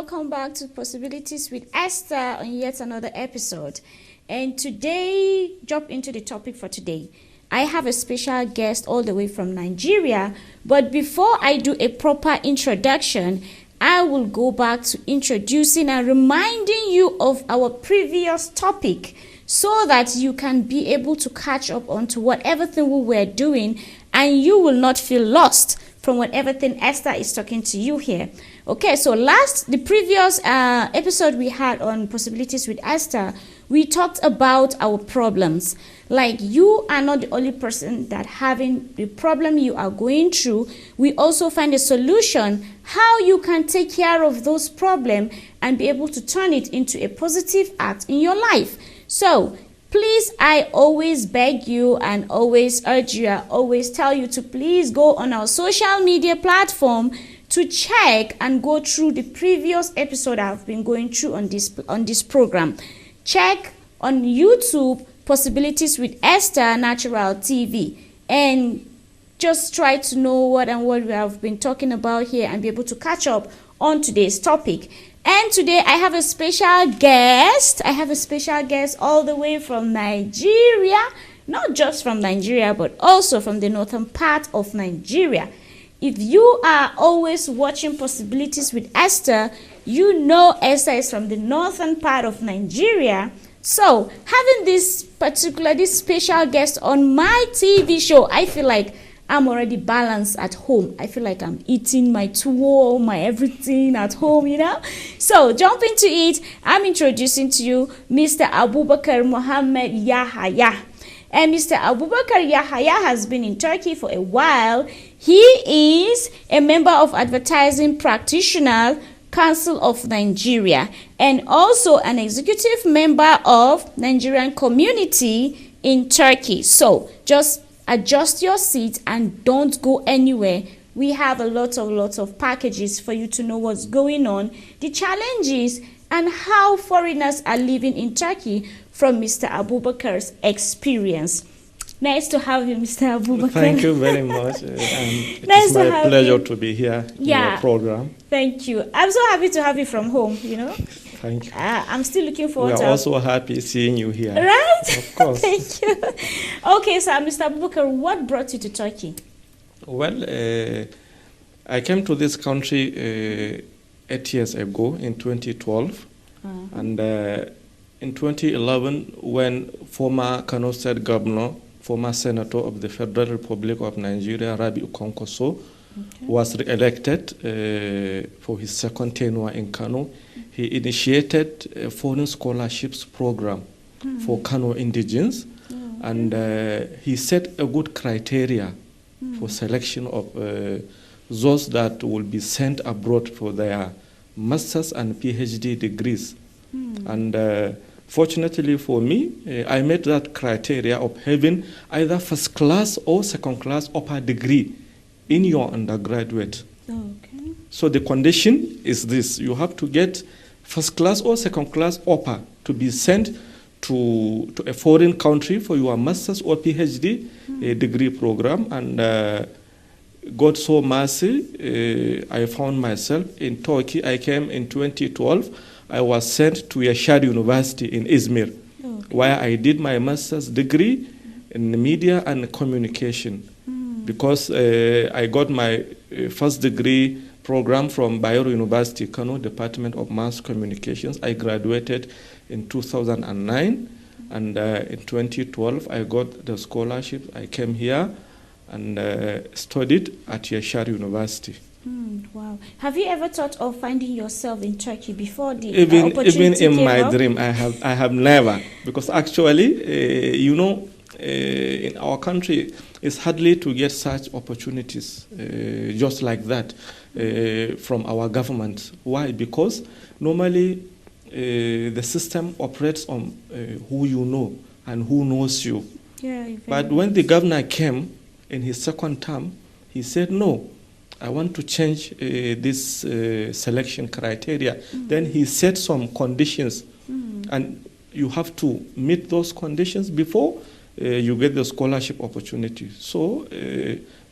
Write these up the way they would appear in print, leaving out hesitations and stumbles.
welcome back to Possibilities with Esther on yet another episode. And today, jump into the topic for today. I have a special guest all the way from Nigeria, but before I do a proper introduction, I will go back to introducing and reminding you of our previous topic so that you can be able to catch up onto whatever thing we were doing and you will not feel lost from whatever thing Esther is talking to you here. Okay, so the previous episode we had on Possibilities with Esther, we talked about our problems. Like, you are not the only person that having the problem you are going through. We also find a solution how you can take care of those problems and be able to turn it into a positive act in your life. So please, I always beg you and always urge you, I always tell you to please go on our social media platform to check and go through the previous episode I've been going through on this program. Check on YouTube, Possibilities with Esther Ntr TV, and just try to know what we have been talking about here and be able to catch up on today's topic. And today I have a special guest. All the way from Nigeria. Not just from Nigeria, but also from the northern part of Nigeria. If you are always watching Possibilities with Esther, you know Esther is from the northern part of Nigeria. So having this special guest on my TV show, I feel like I'm already balanced at home. I feel like I'm eating my tuwo, my everything at home, So jump into it. I'm introducing to you Mr. Abubakar Mohammed Yahaya. And Mr. Abubakar Yahaya has been in Turkey for a while. He is a member of Advertising Practitioner Council of Nigeria and also an executive member of Nigerian community in Turkey. So just adjust your seat and don't go anywhere. We have a lot of packages for you to know what's going on, the challenges, and how foreigners are living in Turkey from Mr. Abubakar's experience. Nice to have you, Mr. Abubakar. Thank you very much. It's my pleasure to be here in your program. Thank you. I'm so happy to have you from home, Thank you. I'm still looking forward to... We are also happy seeing you here. Right? Of course. Thank you. Okay, so Mr. Abubakar, what brought you to Turkey? Well, I came to this country 8 years ago in 2012. And in 2011, when former Kano State Governor, former Senator of the Federal Republic of Nigeria, Rabi Okonkoso, was re-elected for his second tenure in Kano, he initiated a foreign scholarships program for Kano indigenes, and he set a good criteria for selection of those that will be sent abroad for their master's and PhD degrees. And fortunately for me, I met that criteria of having either first class or second class upper degree in your undergraduate. Okay. So the condition is this: you have to get first class or second class upper to be sent to a foreign country for your master's or PhD degree program. And God so mercy, I found myself in Turkey. I came in 2012. I was sent to Yashar University in Izmir, where I did my master's degree in media and communication. Because I got my first degree program from Bayero University, Kano, Department of Mass Communications. I graduated in 2009, and in 2012 I got the scholarship. I came here and studied at Yashar University. Wow. Have you ever thought of finding yourself in Turkey before the Even opportunity in came my up? dream, I have never. Because actually, in our country, it's hardly to get such opportunities just like that from our government. Why? Because normally the system operates on who you know and who knows you. Yeah, but when the governor came in his second term, he said, no, I want to change this selection criteria. Then he set some conditions, and you have to meet those conditions before you get the scholarship opportunity. So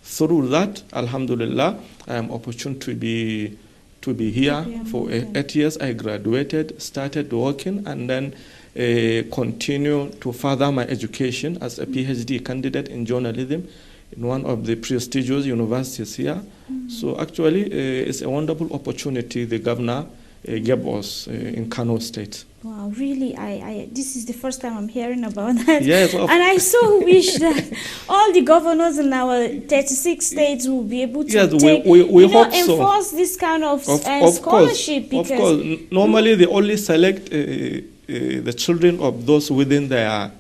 through that, alhamdulillah, I am opportune to be to be here for 8 years. I graduated, started working, and then continue to further my education as a PhD candidate in journalism in one of the prestigious universities here. So actually, it's a wonderful opportunity the governor gave us in Kano State. Wow, really, this is the first time I'm hearing about that. Yes, and I so wish that all the governors in our 36 states will be able to enforce this kind of scholarship. Because of course, normally they only select the children of those within their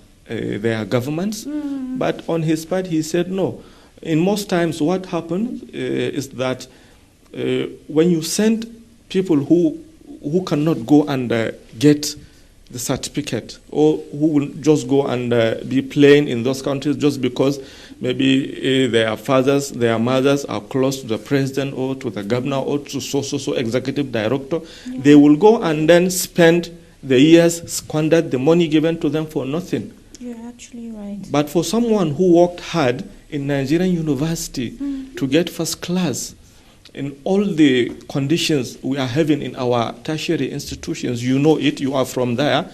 governments. But on his part, he said no. In most times, what happens is that when you send people who cannot go and get the certificate, or who will just go and be playing in those countries just because maybe their fathers, their mothers are close to the president or to the governor or to so executive director, they will go and then spend the years, squander the money given to them for nothing. You're actually right. But for someone who worked hard in Nigerian university to get first class, in all the conditions we are having in our tertiary institutions, you know it, you are from there,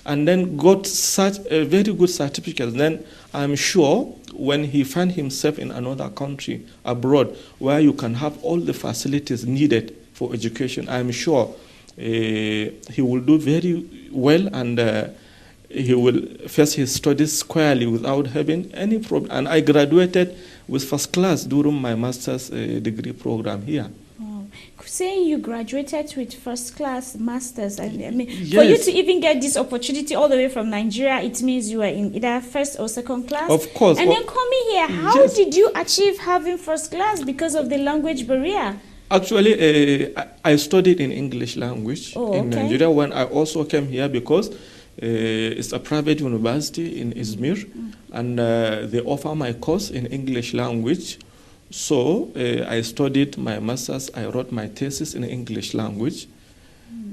and then got such a very good certificate, then I'm sure when he finds himself in another country, abroad, where you can have all the facilities needed for education, I'm sure he will do very well, and he will face his studies squarely without having any problem. And I graduated with first class during my master's degree program here. Wow. Saying you graduated with first class masters, I mean, yes. For you to even get this opportunity all the way from Nigeria, it means you were in either first or second class. Of course. And then coming here, how did you achieve having first class because of the language barrier? Actually, I studied in English language in Nigeria when I also came here because it's a private university in Izmir, and they offer my course in English language. So I studied my master's, I wrote my thesis in English language.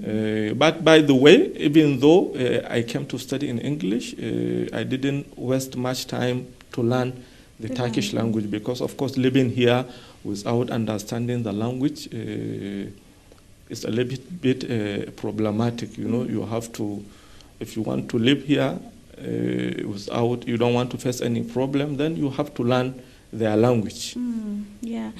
But by the way, even though I came to study in English, I didn't waste much time to learn the Turkish language, because of course living here without understanding the language is a little bit problematic. You know, you have to, if you want to live here without, you don't want to face any problem, then you have to learn their language. Yeah,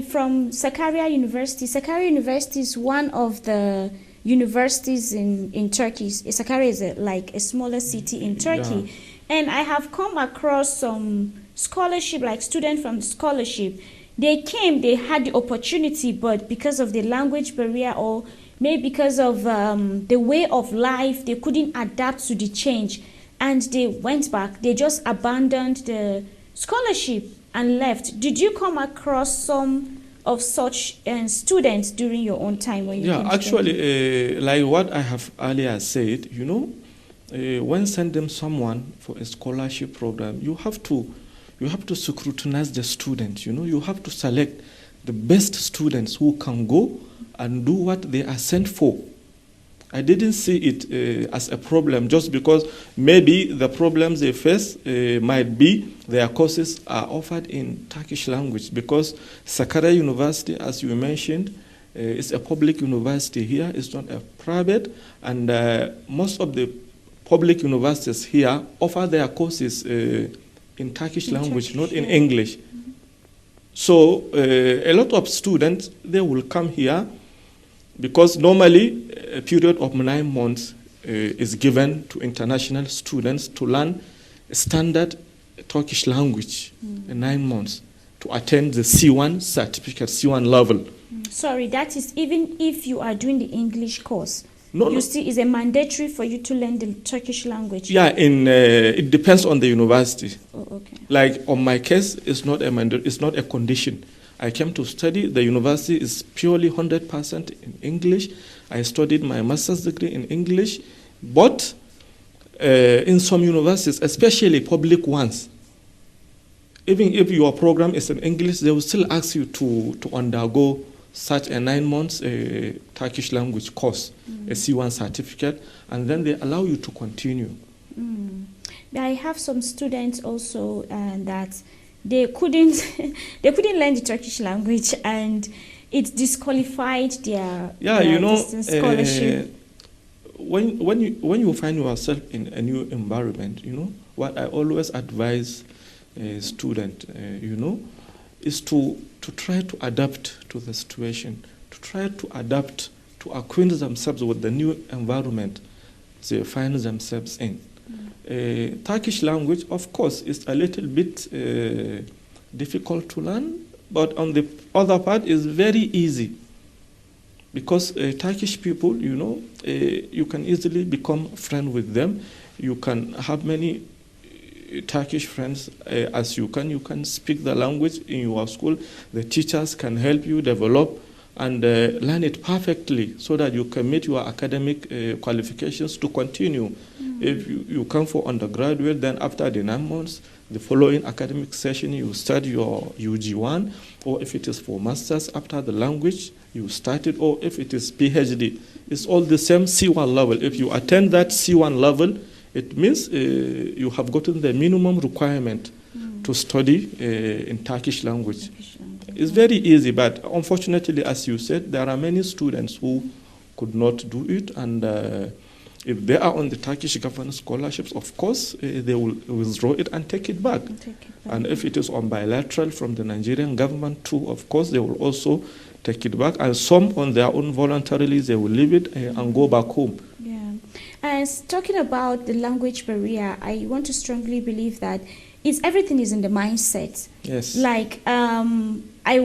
from Sakarya University. Sakarya University is one of the universities in Turkey. Sakarya is like a smaller city in Turkey. And I have come across some scholarship, like students from scholarship. They came, they had the opportunity, but because of the language barrier, or maybe because of the way of life, they couldn't adapt to the change. And they went back. They just abandoned the scholarship and left. Did you come across some of such students during your own time when you came to actually, like what I have earlier said, you know, when sending someone for a scholarship program, you have to scrutinize the students. You know, you have to select the best students who can go and do what they are sent for. I didn't see it as a problem just because maybe the problems they face might be their courses are offered in Turkish language, because Sakarya University, as you mentioned, is a public university here. It's not a private, and most of the public universities here offer their courses in Turkish language, not in English. So a lot of students, they will come here because normally a period of 9 months is given to international students to learn standard Turkish language in 9 months to attain the C1 certificate, C1 level. Sorry, that is even if you are doing the English course. No, you see, it's a mandatory for you to learn the Turkish language. Yeah, it depends on the university. Oh, okay. Like on my case, it's not a condition. I came to study. The university is purely 100% in English. I studied my master's degree in English, but in some universities, especially public ones, even if your program is in English, they will still ask you to undergo such a 9 months Turkish language course, a C1 certificate, and then they allow you to continue. I have some students also that they couldn't learn the Turkish language, and it disqualified their, scholarship. When you find yourself in a new environment, what I always advise a student, is to try to adapt to the situation, to try to adapt, to acquaint themselves with the new environment they find themselves in. Turkish language, of course, is a little bit difficult to learn, but on the other part is very easy. Because Turkish people, you can easily become friend with them. You can have many Turkish friends as you can. You can speak the language in your school. The teachers can help you develop and learn it perfectly so that you can meet your academic qualifications to continue. If you come for undergraduate, then after the 9 months, the following academic session, you study your UG1, or if it is for masters, after the language, you start it, or if it is PhD, it's all the same C1 level. If you attend that C1 level, it means you have gotten the minimum requirement to study in Turkish language. It's very easy, but unfortunately, as you said, there are many students who could not do it, and if they are on the Turkish government scholarships, of course, they will withdraw it and take it back. And if it is on bilateral from the Nigerian government too, of course, they will also take it back. And some on their own voluntarily, they will leave it and go back home. Yeah. As talking about the language barrier, I want to strongly believe that everything is in the mindset. Yes. Like I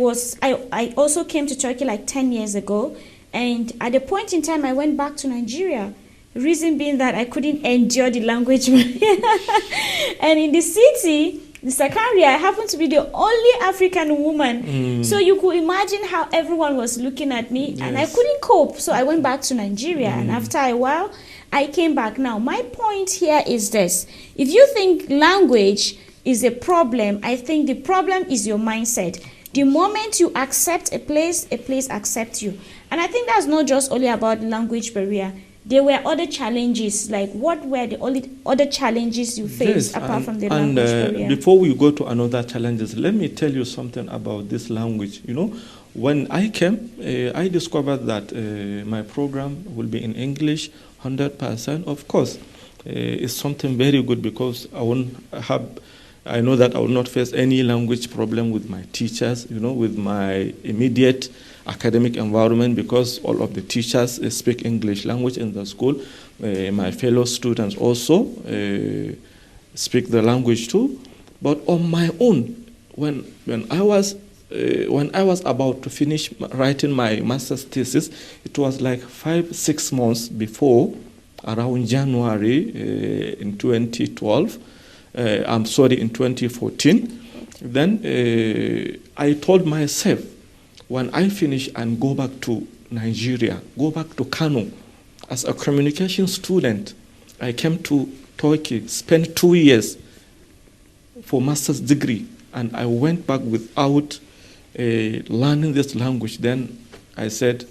also came to Turkey like 10 years ago, and at a point in time I went back to Nigeria. Reason being that I couldn't endure the language. And in the city, the secondary, I happened to be the only African woman. So you could imagine how everyone was looking at me, and I couldn't cope. So I went back to Nigeria, and after a while, I came back. Now, my point here is this. If you think language is a problem, I think the problem is your mindset. The moment you accept a place accepts you. And I think that's not just only about language barrier. There were other challenges. Like, what were the only other challenges you faced apart from the language barrier? Before we go to another challenges, let me tell you something about this language. When I came, I discovered that my program will be in English 100%. Of course, it's something very good because I know that I will not face any language problem with my teachers, with my immediate academic environment, because all of the teachers speak English language in the school. My fellow students also speak the language too. But on my own, when I was about to finish writing my master's thesis, it was like 5-6 months before, around January in 2012. In 2014. Then I told myself, when I finish and go back to Nigeria, go back to Kano, as a communication student, I came to Turkey, spent 2 years for master's degree, and I went back without learning this language. Then I said,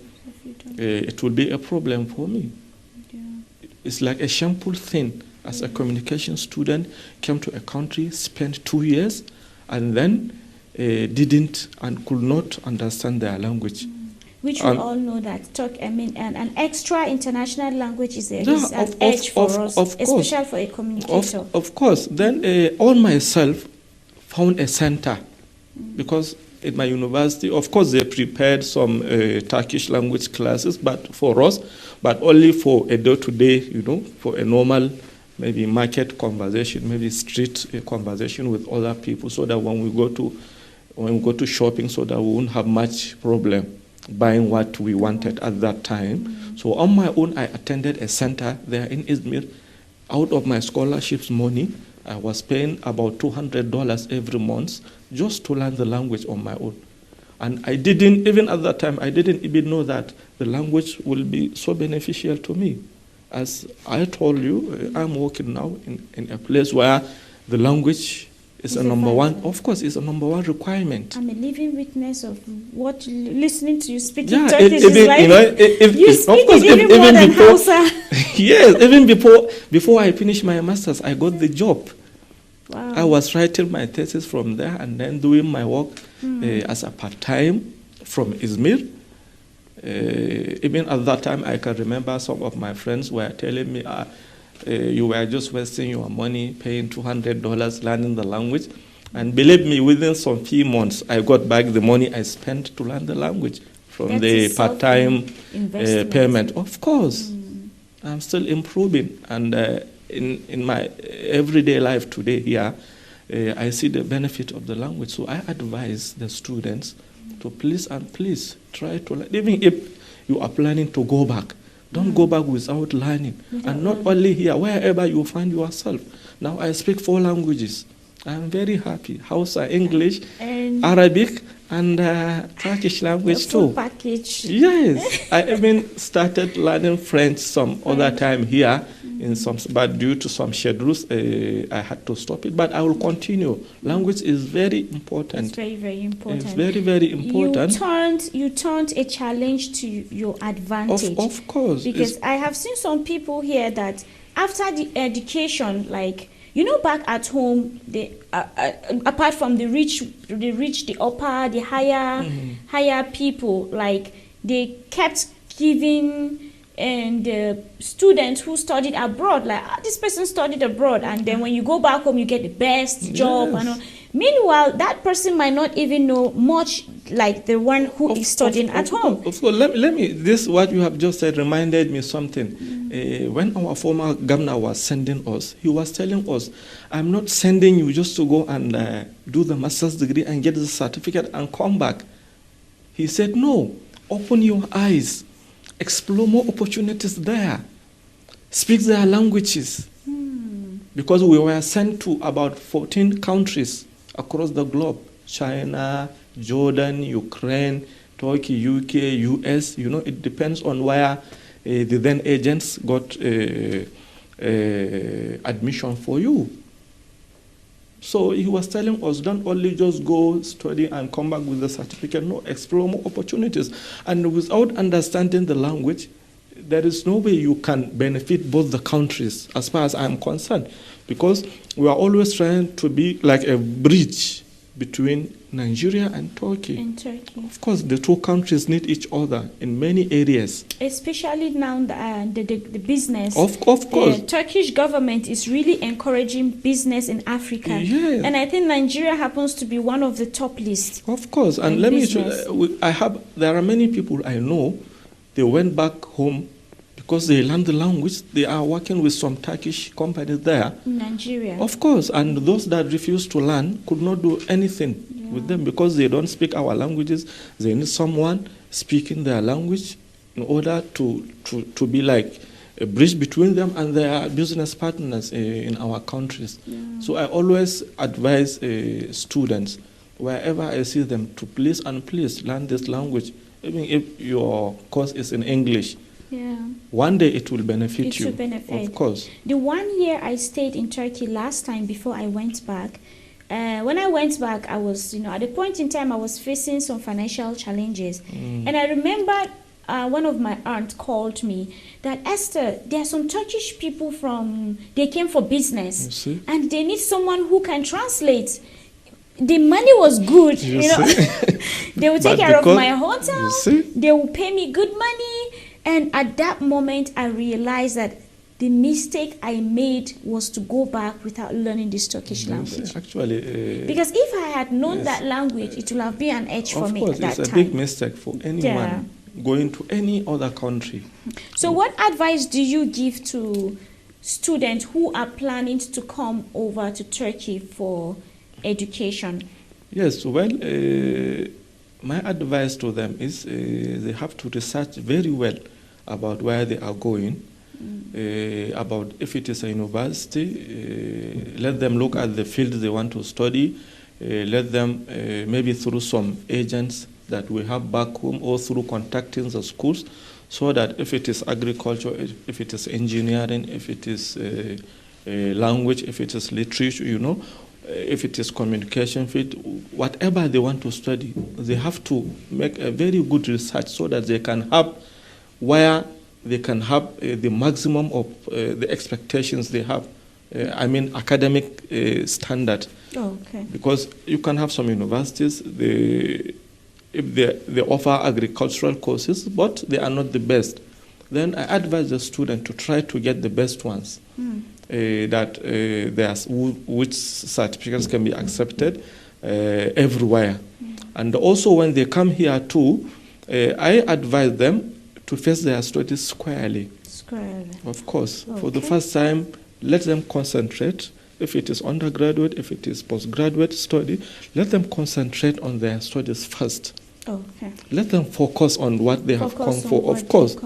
it will be a problem for me. Yeah. It's like a shameful thing. As a communication student, came to a country, spent 2 years, and then didn't and could not understand their language. Which we all know that an extra international language is an edge for us, especially for a communicator. Of course. Then on myself found a center, because at my university, of course, they prepared some Turkish language classes, but for us, but only for a day-to-day, for a normal maybe market conversation, maybe street conversation with other people, so that when we go to shopping, so that we won't have much problem buying what we wanted at that time. So on my own, I attended a center there in Izmir. Out of my scholarships money, I was paying about $200 every month just to learn the language on my own. And I didn't, even at that time, I didn't even know that the language will be so beneficial to me. As I told you, I'm working now in a place where the language is a number one. Of course, it's a number one requirement. I'm a living witness of what listening to you speaking Turkish is like. You speak it even more than Hausa. Yes, even before I finished my master's, I got the job. Wow. I was writing my thesis from there and then doing my work as a part-time. from Izmir. Even at that time, I can remember some of my friends were telling me, you were just wasting your money paying $200 learning the language. And believe me, within some few months, I got back the money I spent to learn the language from the part-time payment. Of course, I'm still improving. And in my everyday life today here, I see the benefit of the language. So I advise the students to please try to learn. Even if you are planning to go back, don't go back without learning. And not only here, wherever you find yourself. Now I speak 4 languages. I'm very happy. Hausa, English, and Arabic, and Turkish language too. Package. Yes, I even started learning French some other time here, but due to some schedules, I had to stop it. But I will continue. Language is very important. It's very, very important. It's very, very important. You turned a challenge to your advantage. Of course. Because I have seen some people here that after the education, like, back at home, apart from the rich, the upper, the higher people, like, they kept giving and students who studied abroad, like, this person studied abroad, and then when you go back home, you get the best job. Yes. And all. Meanwhile, that person might not even know much like the one who is studying at home. So let me, this what you have just said reminded me something. When our former governor was sending us, he was telling us, I'm not sending you just to go and do the master's degree and get the certificate and come back. He said, no, open your eyes, explore more opportunities there, speak their languages. Because we were sent to about 14 countries across the globe: China, Jordan, Ukraine, Turkey, UK, US. It depends on where the then agents got admission for you. So he was telling us, don't only just go study and come back with the certificate. No, explore more opportunities. And without understanding the language, there is no way you can benefit both the countries, as far as I'm concerned, because we are always trying to be like a bridge between Nigeria and Turkey. Of course, the 2 countries need each other in many areas. Especially now the business. Of course. The Turkish government is really encouraging business in Africa. Yes. And I think Nigeria happens to be one of the top lists. Of course. And let me there are many people I know, they went back home because they learned the language. They are working with some Turkish companies there. In Nigeria. Of course. And those that refused to learn could not do anything with them because they don't speak our languages. They need someone speaking their language in order to be like a bridge between them and their business partners in our countries. So I always advise students, wherever I see them, to please learn this language. Even if your course is in English, one day it will benefit you. Of course. The 1 year I stayed in Turkey last time before I went back, when I went back, I was, at a point in time, I was facing some financial challenges. And I remember one of my aunts called me that, Esther, there are some Turkish people they came for business, and they need someone who can translate. The money was good, They will take care of my hotel. They will pay me good money. And at that moment, I realized that the mistake I made was to go back without learning this Turkish language. Actually, because if I had known that language, it would have been an edge for me at that time. Of course, it's a big mistake for anyone going to any other country. So what advice do you give to students who are planning to come over to Turkey for education? Yes, well, my advice to them is they have to research very well about where they are going, about if it is a university, let them look at the field they want to study, let them maybe through some agents that we have back home or through contacting the schools, so that if it is agriculture, if it is engineering, if it is language, if it is literature, if it is communication field, whatever they want to study, they have to make a very good research so that they can have where they can have the maximum of the expectations they have. Academic standard. Oh, okay. Because you can have some universities, if they offer agricultural courses, but they are not the best, then I advise the student to try to get the best ones. Which certificates can be accepted everywhere. And also when they come here too, I advise them to face their studies squarely. Of course. Okay. For the first time, let them concentrate. If it is undergraduate, if it is postgraduate study, let them concentrate on their studies first. Okay. Let them focus on what they have come for. Of course,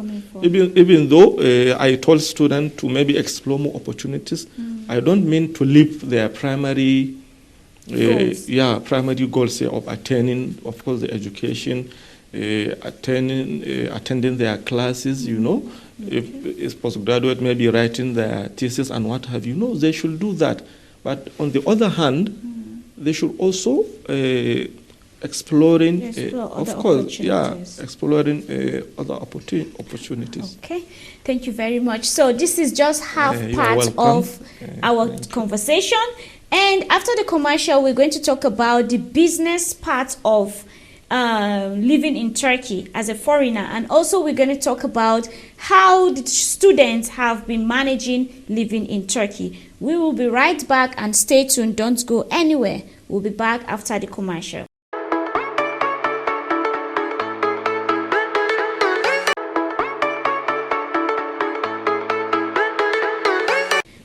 even though I told students to maybe explore more opportunities, I don't mean to leave their primary goals of attaining, of course, the education, attending their classes, If it's postgraduate, maybe writing their thesis and what have you. They should do that. But on the other hand, they should also exploring other opportunities. Okay, thank you very much. So this is just half part of our conversation, and after the commercial we're going to talk about the business part of living in Turkey as a foreigner, and also we're going to talk about how the students have been managing living in Turkey. We will be right back, and stay tuned, don't go anywhere. We'll be back after the commercial.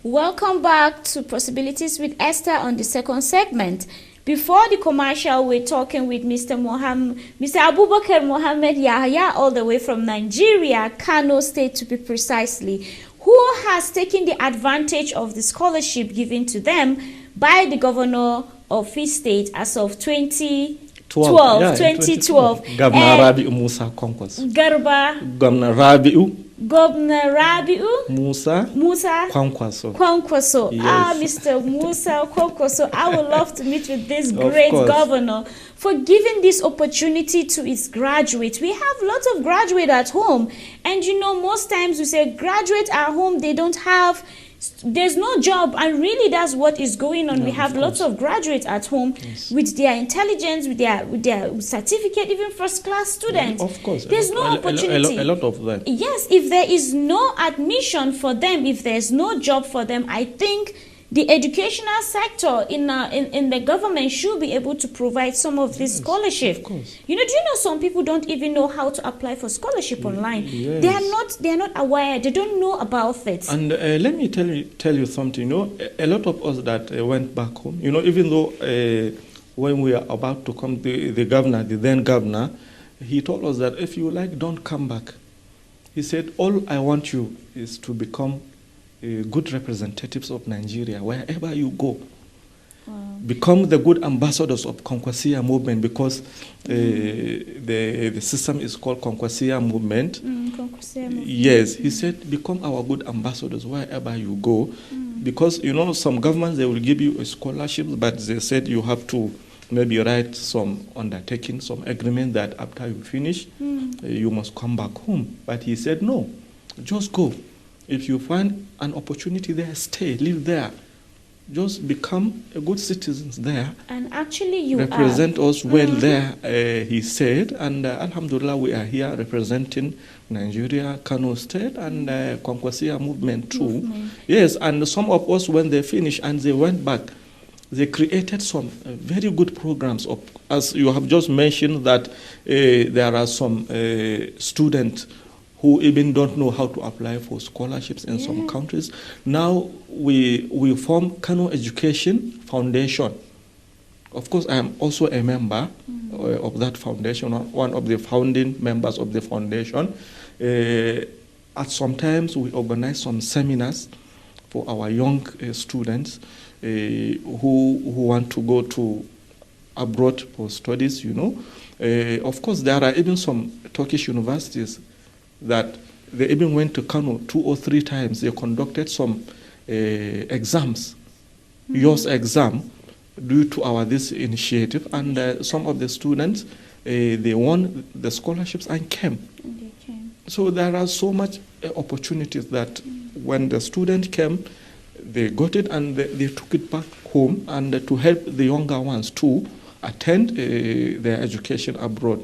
Welcome back to Possibilities with Esther on the second segment. Before the commercial, we're talking with Mr. Abubakar Mohammed Yahya, all the way from Nigeria, Kano State to be precisely, who has taken the advantage of the scholarship given to them by the governor of his state as of 2012. Governor Rabi'u Musa Kwankwaso. Governor Rabi'u Musa Kwankwaso. Yes. Mr. Musa Kwankwaso, I would love to meet with this great governor for giving this opportunity to its graduates. We have lots of graduates at home, and most times we say graduates at home, there's no job, and really that's what is going on. We have lots of graduates at home with their intelligence, with their certificate, even first class students. Of course, there's no opportunity. A lot of them. Yes, if there is no admission for them, if there's no job for them, I think the educational sector in the government should be able to provide some of this scholarship. Of course. Do you know some people don't even know how to apply for scholarship online? Yes. They are not aware. They don't know about it. And let me tell you something. A lot of us that went back home. Even though when we are about to come, the then governor, he told us that if you like, don't come back. He said, all I want you is to become good representatives of Nigeria wherever you go. Wow. Become the good ambassadors of Konkwasiya movement, because the system is called Konkwasiya movement. Yes, he said, become our good ambassadors wherever you go, because some governments, they will give you a scholarship, but they said you have to maybe write some undertaking, some agreement that after you finish, you must come back home. But he said, no, just go. If you find an opportunity there, stay, live there. Just become a good citizen there. And actually you represent us well there, he said. And alhamdulillah, we are here representing Nigeria, Kano State, and Konkwasiya movement too. Yes, and some of us, when they finished and they went back, they created some very good programs. As you have just mentioned, that there are some students who even don't know how to apply for scholarships in some countries. Now we form Kano Education Foundation. Of course, I am also a member of that foundation, one of the founding members of the foundation. At sometimes we organize some seminars for our young students who want to go to abroad for studies, Of course, there are even some Turkish universities that they even went to Kano 2 or 3 times. They conducted some exams, YOS exam, due to this initiative. And some of the students, they won the scholarships and came. So there are so much opportunities that when the student came, they got it and they took it back home, and to help the younger ones too. attend their education abroad.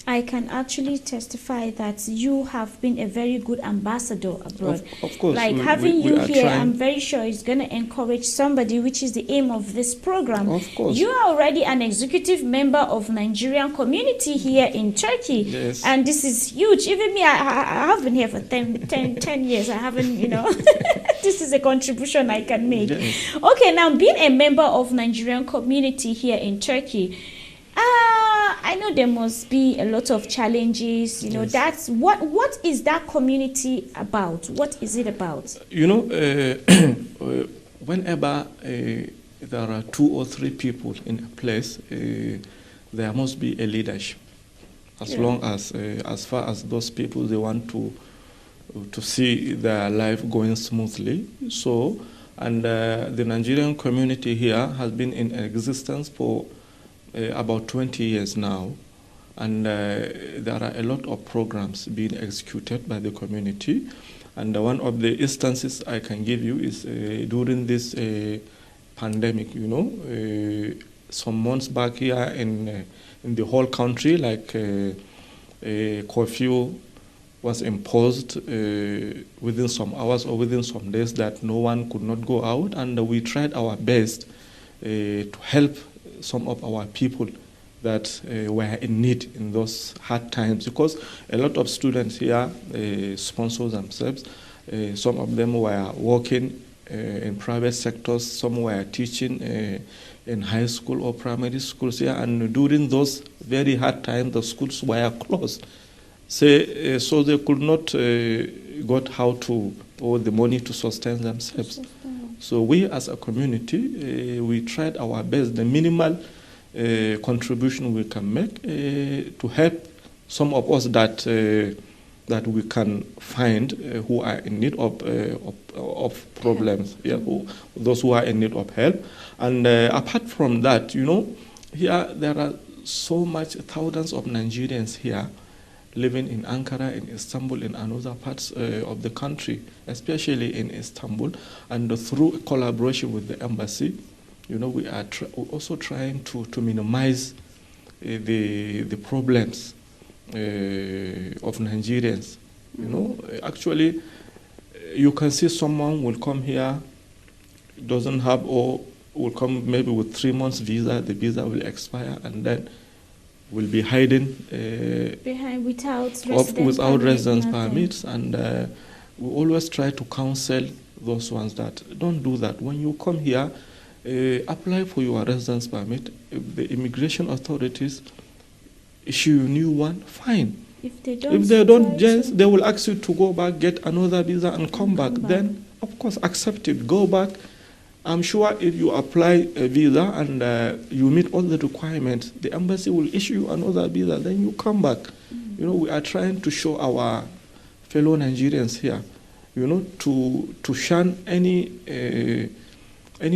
I can actually testify that you have been a very good ambassador abroad. Of course. Like having you here, trying. I'm very sure it's going to encourage somebody, which is the aim of this program. Of course. You are already an executive member of Nigerian community here in Turkey. Yes. And this is huge. Even me, I have been here for 10 years. I haven't, this is a contribution I can make. Yes. Okay, now being a member of Nigerian community here in Turkey, I know there must be a lot of challenges. Yes. That's what is that community about? What is it about? Whenever there are 2 or 3 people in a place, there must be a leadership. As long as far as those people, they want to see their life going smoothly. So, and the Nigerian community here has been in existence for about 20 years now, and there are a lot of programs being executed by the community. And one of the instances I can give you is during this pandemic. Some months back here in the whole country, like curfew was imposed within some hours or within some days, that no one could not go out, and we tried our best to help some of our people that were in need in those hard times, because a lot of students here sponsor themselves. Some of them were working in private sectors, some were teaching in high school or primary schools here, and during those very hard times, the schools were closed. So they could not got how to, or the money to sustain themselves. So we as a community, we tried our best, the minimal contribution we can make to help some of us that we can find who are in need of problems, those who are in need of help. And apart from that, here there are so much thousands of Nigerians here living in Ankara, in Istanbul, in other parts of the country, especially in Istanbul. And through collaboration with the embassy, we are also trying to minimize the problems of Nigerians. Actually, you can see someone will come here, doesn't have, or will come maybe with 3 months visa, the visa will expire, and then will be hiding behind without residence permits. And we always try to counsel those ones that don't do that. When you come here, apply for your residence permit. If the immigration authorities issue a new one, fine. If they don't, they will ask you to go back, get another visa, and come back. Then, of course, accept it. Go back. I'm sure if you apply a visa and you meet all the requirements, the embassy will issue you another visa. Then you come back. We are trying to show our fellow Nigerians here, to shun any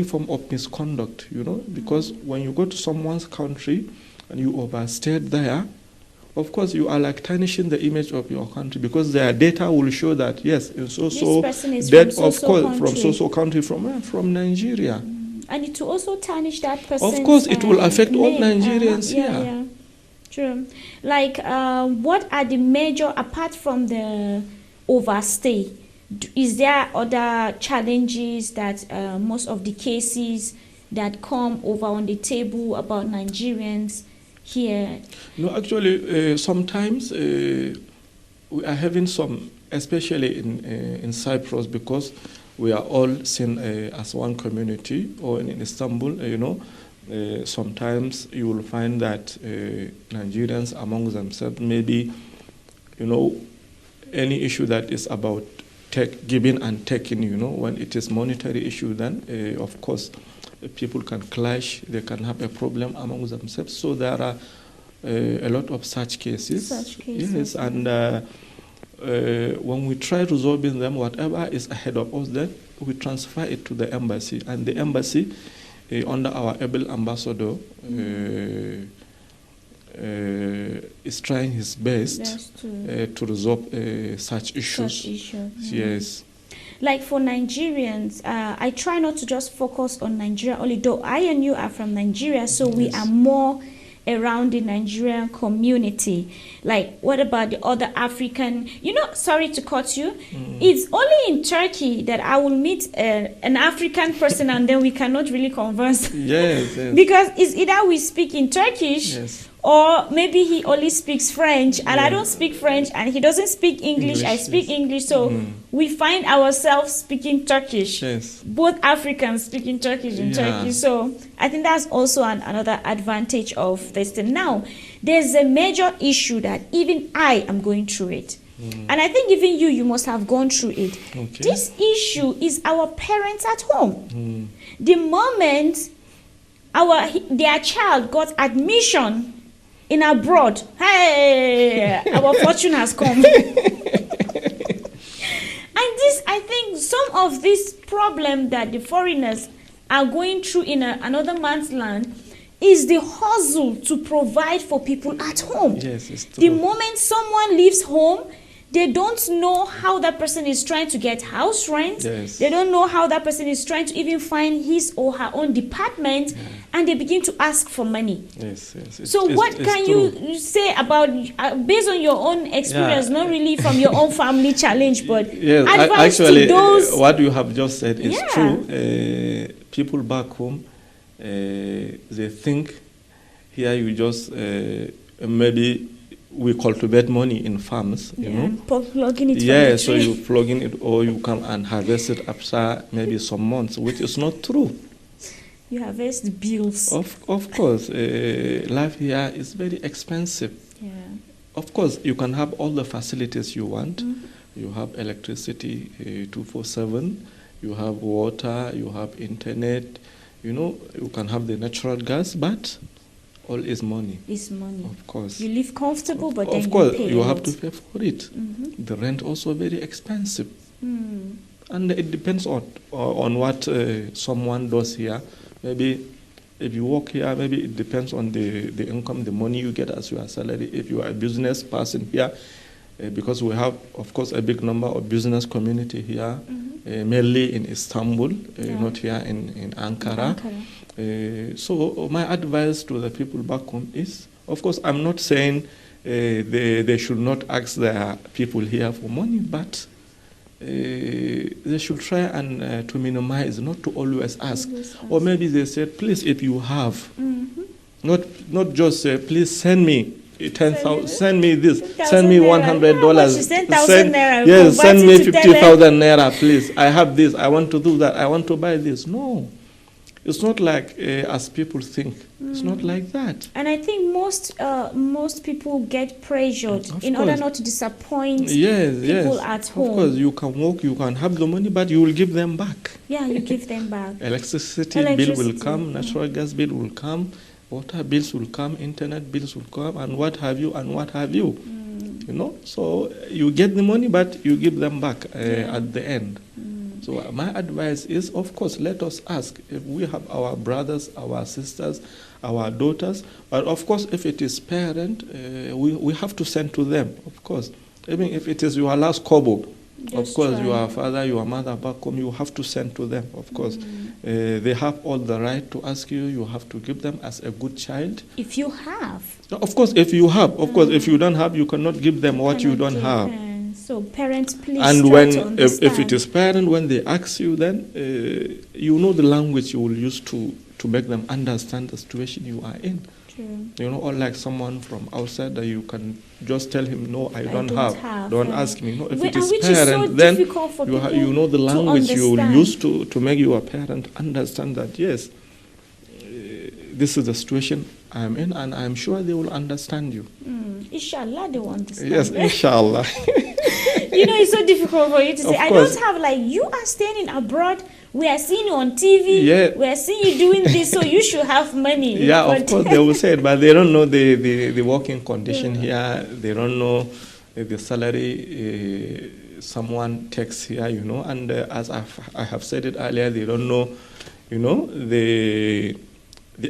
form of misconduct. Because when you go to someone's country and you overstayed there, of course, you are like tarnishing the image of your country, because their data will show that, yes, this person is from so-so country, from Nigeria. And it will also tarnish that person. Of course, it will affect all Nigerians here. Yeah, true. Like, what are the major, apart from the overstay, is there other challenges that most of the cases that come over on the table about Nigerians here? No, actually, sometimes we are having some, especially in Cyprus, because we are all seen as one community, or in Istanbul, sometimes you will find that Nigerians among themselves, maybe, any issue that is about giving and taking, when it is monetary issue, then of course people can clash, they can have a problem among themselves. So there are a lot of such cases. Yes, and when we try resolving them, whatever is ahead of us, then we transfer it to the embassy, and the embassy, under our able ambassador, is trying his best to resolve such issues. Yes. like for Nigerians, I try not to just focus on Nigeria only, though I and you are from Nigeria, so we are more around the Nigerian community. Like, what about the other African? Sorry to cut you. It's only in Turkey that I will meet an African person and then we cannot really converse. Yes. Because it's either we speak in Turkish, or maybe he only speaks French and I don't speak French, and he doesn't speak English. I speak English, so we find ourselves speaking Turkish. Both Africans speaking Turkish in Turkey. So I think that's also another advantage of this thing. Now, there's a major issue that even I am going through it. And I think even you must have gone through it. This issue is our parents at home. The moment their child got admission in abroad, hey, our fortune has come. And this, I think, some of this problem that the foreigners are going through in another man's land is the hustle to provide for people at home. Yes, it's true. The moment someone leaves home, they don't know how that person is trying to get house rent. They don't know how that person is trying to even find his or her own department, and they begin to ask for money. So what can you say about, based on your own experience, not really from your own family challenge, but advice to those? What you have just said is true. People back home, they think here you just maybe we cultivate money in farms, you know. Plugging it so you plug in it, or you come and harvest it after maybe some months, which is not true. You harvest the bills. Of course, life here is very expensive. Of course, you can have all the facilities you want. You have electricity 247, you have water, you have internet, you can have the natural gas, but all is money. It's money. Of course. You live comfortable, but then of course, you pay you have to pay for it. The rent also very expensive. And it depends on what someone does here. Maybe if you work here, maybe it depends on the income, the money you get as your salary. If you are a business person here, because we have, of course, a big number of business community here, mainly in Istanbul, not here in Ankara. So my advice to the people back home is, of course, I'm not saying they should not ask their people here for money, but they should try and to minimize, not to always ask. Or maybe they said, please, if you have, not just say, please send me 10,000, send me this, send me $100. Send me 50,000 naira, please. I have this, I want to do that, I want to buy this. No. It's not like as people think. It's not like that. And I think most people get pressured in order not to disappoint people at home. Of course, you can work, you can have the money, but you will give them back. Yeah, you give them back. Electricity bill will come, natural gas bill will come, water bills will come, internet bills will come, and what have you, and what have you. So you get the money, but you give them back at the end. So my advice is, of course, let us ask if we have our brothers, our sisters, our daughters. But of course, if it is parent, we have to send to them, of course. Even if it is your last kobo, of course, your father, your mother back home, you have to send to them, of course. They have all the right to ask you. You have to give them as a good child. If you have. Of course, if you have. Of course, if you don't have, you cannot give them what you don't have. So parents, please and try to understand. If it is parent, when they ask you, then you know the language you will use to make them understand the situation you are in. True. Or like someone from outside that you can just tell him, no, I don't have. Don't ask me. No, if it is parent, then you know the language you will use to make your parent understand that, yes, this is the situation I'm in, and I'm sure they will understand you. Inshallah, they will understand. Yes, inshallah. It's so difficult for you to say. I don't have, like, you are staying abroad. We are seeing you on TV. We are seeing you doing this, so you should have money. Yeah, of course they will say it, but they don't know the working condition here. They don't know the salary someone takes here, And as I have said it earlier, they don't know, the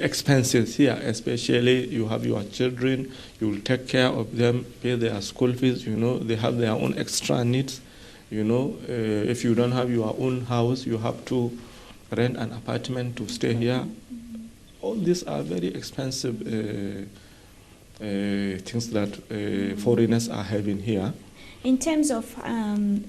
expenses here, especially you have your children, you will take care of them, pay their school fees, they have their own extra needs, You know, if you don't have your own house, you have to rent an apartment to stay here. All these are very expensive things that foreigners are having here. In terms of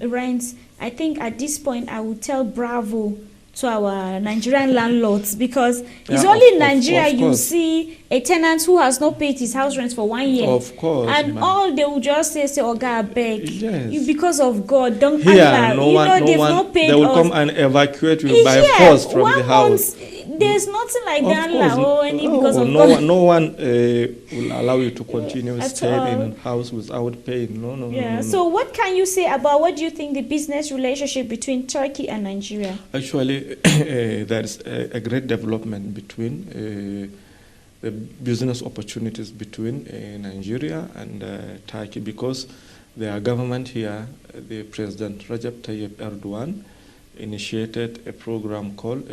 rents, I think at this point I would tell bravo to our Nigerian landlords, because it's only in Nigeria you see a tenant who has not paid his house rent for 1 year. Of course. And all they will just say, oh God, beg. Yes. Because of God, don't here, act no one, paid they will us. come and evacuate you by force from the house. There's nothing like that because of God. No one will allow you to continue staying in house without paying. No. So what can you say about what do you think the business relationship between Turkey and Nigeria? Actually, there's a great development between the business opportunities between Nigeria and Turkey, because their government here, the President Recep Tayyip Erdogan, initiated a program called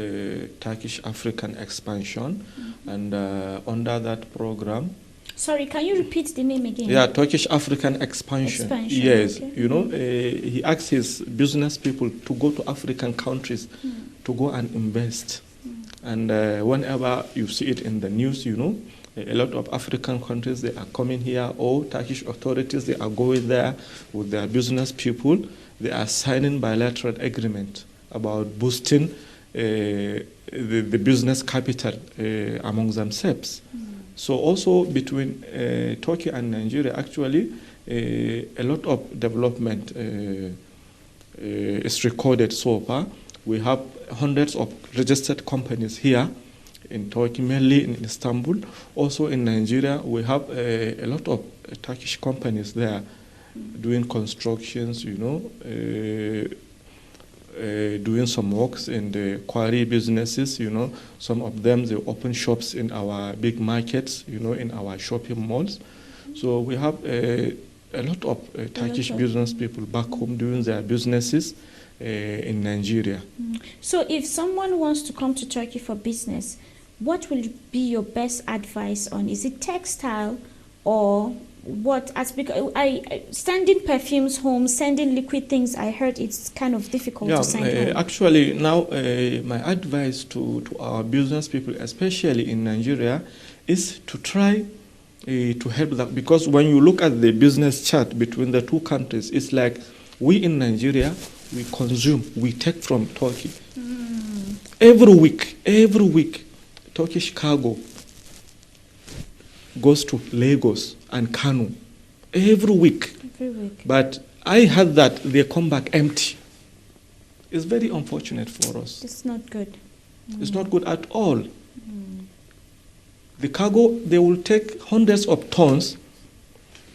Turkish African Expansion, and under that program. Sorry, can you repeat the name again? Yeah, Turkish African Expansion. Yes, okay. You know, he asked his business people to go to African countries to go and invest. And whenever you see it in the news, you know, a lot of African countries, they are coming here, or Turkish authorities, they are going there with their business people. They are signing bilateral agreement about boosting the business capital among themselves. So also between Turkey and Nigeria, actually, a lot of development is recorded so far. We have hundreds of registered companies here in Turkey, mainly in Istanbul. Also in Nigeria, we have a lot of Turkish companies there doing constructions, you know, doing some works in the quarry businesses, you know. Some of them, they open shops in our big markets, you know, in our shopping malls. So we have a lot of Turkish business people back home doing their businesses in Nigeria. So if someone wants to come to Turkey for business, what will be your best advice on? Is it textile or what? As because sending perfumes home, sending liquid things, I heard it's kind of difficult to send home. Actually, now my advice to our business people, especially in Nigeria, is to try to help them, because when you look at the business chart between the two countries, it's like we in Nigeria, we consume, we take from Turkey. Every week, Turkish cargo goes to Lagos and Kano every week. But I heard that they come back empty. It's very unfortunate for us. It's not good. It's not good at all. The cargo, they will take hundreds of tons,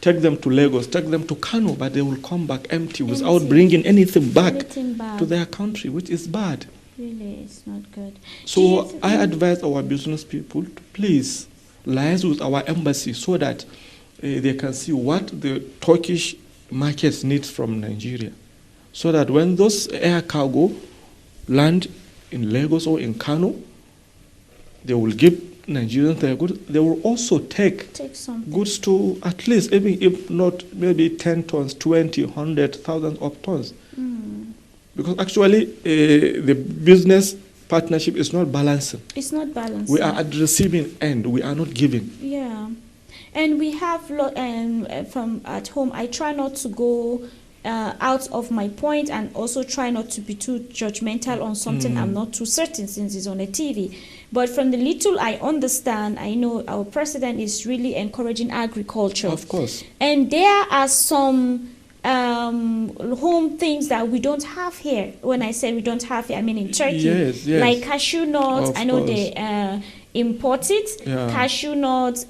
take them to Lagos, take them to Kano, but they will come back empty without bringing anything back to their country, which is bad. Really, it's not good. So I advise our business people to please liaise with our embassy so that they can see what the Turkish markets need from Nigeria, so that when those air cargo land in Lagos or in Kano, they will give Nigerians their goods. They will also take goods to at least, even if not maybe 10 tons, 20, 100,000 of tons. Because actually the business partnership is not balancing. It's not balancing. We are at the receiving end. We are not giving. Yeah. And we have, from at home, I try not to go out of my point, and also try not to be too judgmental on something I'm not too certain, since it's on a TV. But from the little I understand, I know our president is really encouraging agriculture. Of course. And there are some home things that we don't have here. When I say we don't have here, I mean in Turkey. Yes. Like cashew nuts. Of I know course. they import it. Yeah. Cashew nuts,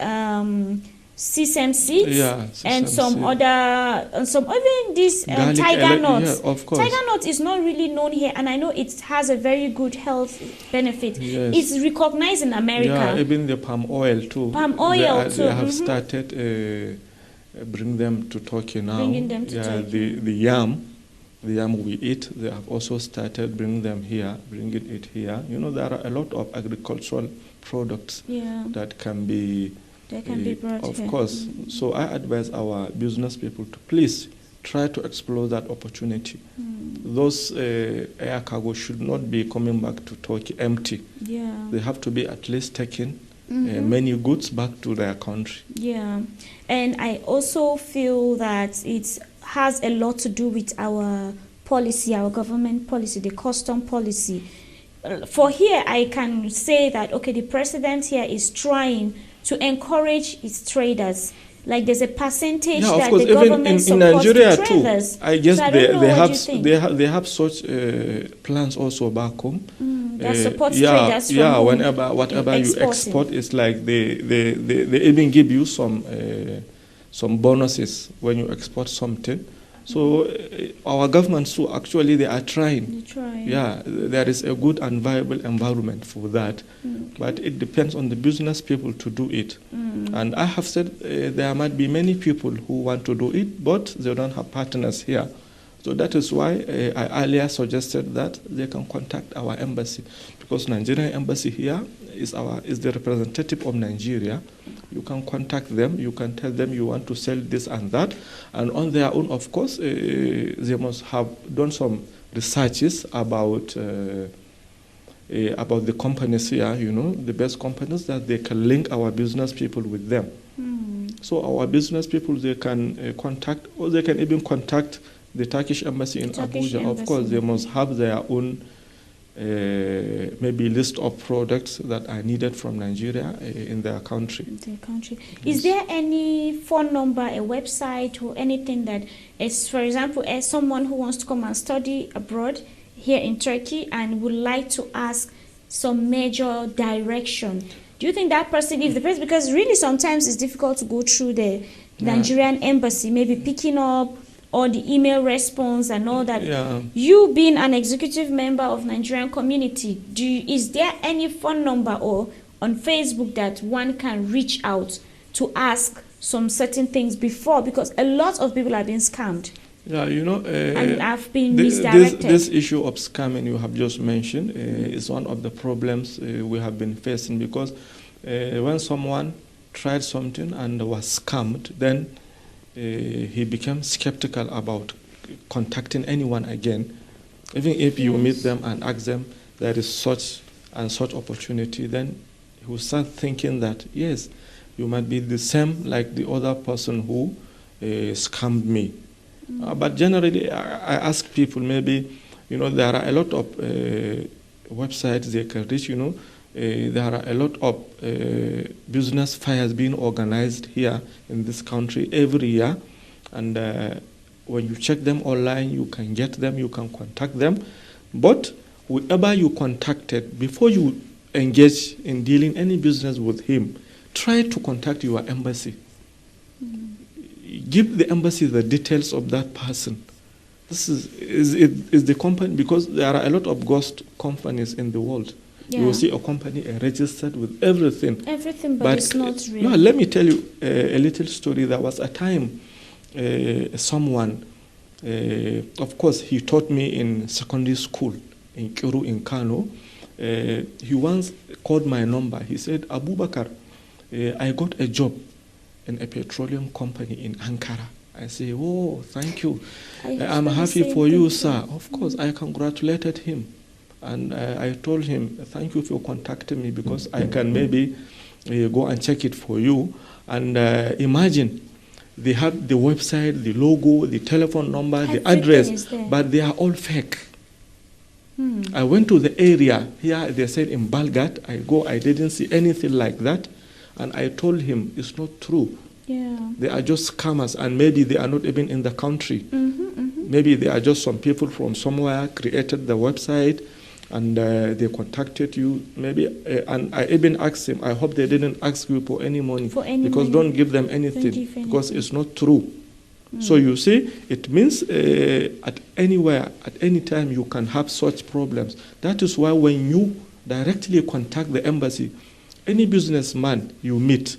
sesame seeds, and some other, some even this tiger nuts. Yeah, of course. Tiger nut is not really known here, and I know it has a very good health benefit. Yes. It's recognized in America. Yeah, even the palm oil too. Palm oil too. They have started bring them to Turkey now. Bringing them to Turkey. The yam we eat, they have also started bringing it here. You know, there are a lot of agricultural products that can be brought of here. Course. So I advise our business people to please try to explore that opportunity those air cargo should not be coming back to Turkey empty. Yeah. They have to be at least taking many goods back to their country. Yeah, and I also feel that it has a lot to do with our policy, our government policy, the custom policy. For here, I can say that, okay, the president here is trying to encourage its traders. Like there's a percentage that course, the government supports in Nigeria the traders. too. I guess So they have such plans also back home. That supports traders from home whatever you export, it's like they even give you some bonuses when you export something. So our governments too, actually, they are trying. Yeah, there is a good and viable environment for that. But it depends on the business people to do it. And I have said there might be many people who want to do it, but they don't have partners here. So that is why I earlier suggested that they can contact our embassy, because Nigerian embassy here is the representative of Nigeria. You can contact them. You can tell them you want to sell this and that, and on their own, of course, they must have done some researches about the companies here. You know, the best companies that they can link our business people with them. So our business people, they can contact, or they can even contact the Turkish embassy in Abuja. Of course, they must have their own maybe list of products that are needed from Nigeria in their country. Is there any phone number, a website, or anything that is, for example, as someone who wants to come and study abroad here in Turkey and would like to ask some major direction? Do you think that person, if the person, because really sometimes it's difficult to go through the Nigerian embassy, maybe picking up or the email response and all that. You being an executive member of Nigerian community, is there any phone number or on Facebook that one can reach out to ask some certain things before? Because a lot of people are being scammed. Yeah, you know, and I've been misdirected. This issue of scamming you have just mentioned is one of the problems we have been facing, because when someone tried something and was scammed, then he became skeptical about contacting anyone again. Even if you meet them and ask them there is such and such opportunity, then he will start thinking that, yes, you might be the same like the other person who scammed me. But generally, I ask people, maybe, you know, there are a lot of websites they can reach, you know. There are a lot of business fairs being organized here in this country every year, and when you check them online, you can get them, you can contact them. But whoever you contacted, before you engage in dealing any business with him, try to contact your embassy. Give the embassy the details of that person. This is the company, because there are a lot of ghost companies in the world. You will see a company registered with everything. But it's not real. No, let me tell you a little story. There was a time someone, of course, he taught me in secondary school in Kiru in Kano. He once called my number. He said, Abubakar, I got a job in a petroleum company in Ankara. I say, oh, thank you. I'm happy for you, sir. Of course, I congratulated him. And I told him, thank you for contacting me, because I can maybe go and check it for you. And imagine, they have the website, the logo, the telephone number, the address, but they are all fake. I went to the area here, they said in Balgat. I didn't see anything like that. And I told him, it's not true. They are just scammers, and maybe they are not even in the country. Maybe they are just some people from somewhere created the website, and they contacted you, maybe, and I even asked him, I hope they didn't ask you for any money, because don't give them anything, because it's not true. So you see, it means at anywhere, at any time, you can have such problems. That is why when you directly contact the embassy, any businessman you meet,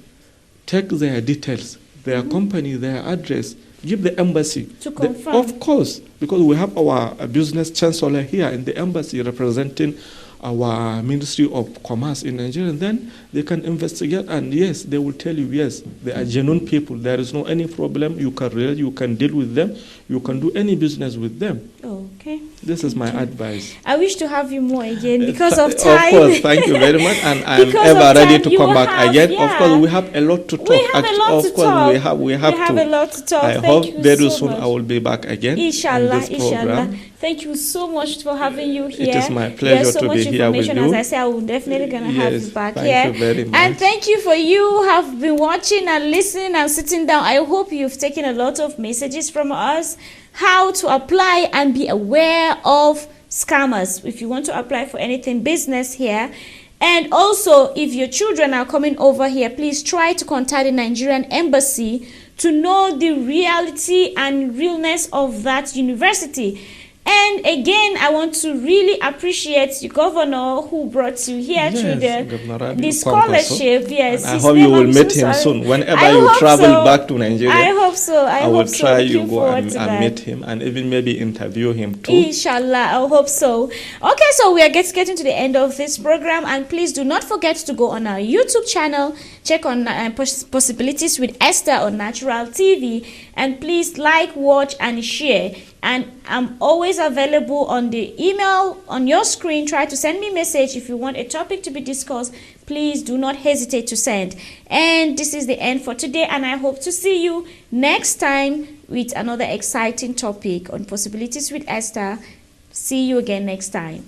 take their details, their company, their address, give the embassy. To confirm. Of course, because we have our business chancellor here in the embassy representing our Ministry of Commerce in Nigeria, and then they can investigate, and yes, they will tell you, yes, they are genuine people. There is no any problem. You can deal with them. You can do any business with them. Okay. This is my advice. I wish to have you more again because of time. Of course, thank you very much, and I'm ever ready to come back again. Yeah. Of course, we have a lot to talk. We have a lot to talk. We have a lot to talk. I hope very soon I will be back again. Inshallah, inshallah. Thank you so much for having you here. It is my pleasure to be here with you. As I say, I will definitely gonna have you back here. Thank you very much. And thank you for you who have been watching and listening and sitting down. I hope you've taken a lot of messages from us, how to apply and be aware of scammers if you want to apply for anything business here. And also, if your children are coming over here, please try to contact the Nigerian embassy to know the reality and realness of that university. And again, I want to really appreciate the governor who brought you here through the scholarship. Yes, I hope you will meet him soon. Whenever you travel back to Nigeria, I hope so. I will try you go and meet him and even maybe interview him too. Inshallah, I hope so. Okay, so we are getting to the end of this program, and please do not forget to go on our YouTube channel, check on Possibilities with Esther on Ntr TV, and please like, watch, and share. And I'm always available on the email on your screen. Try to send me a message if you want a topic to be discussed. Please do not hesitate to send. And this is the end for today, and I hope to see you next time with another exciting topic on Possibilities with Esther. See you again next time.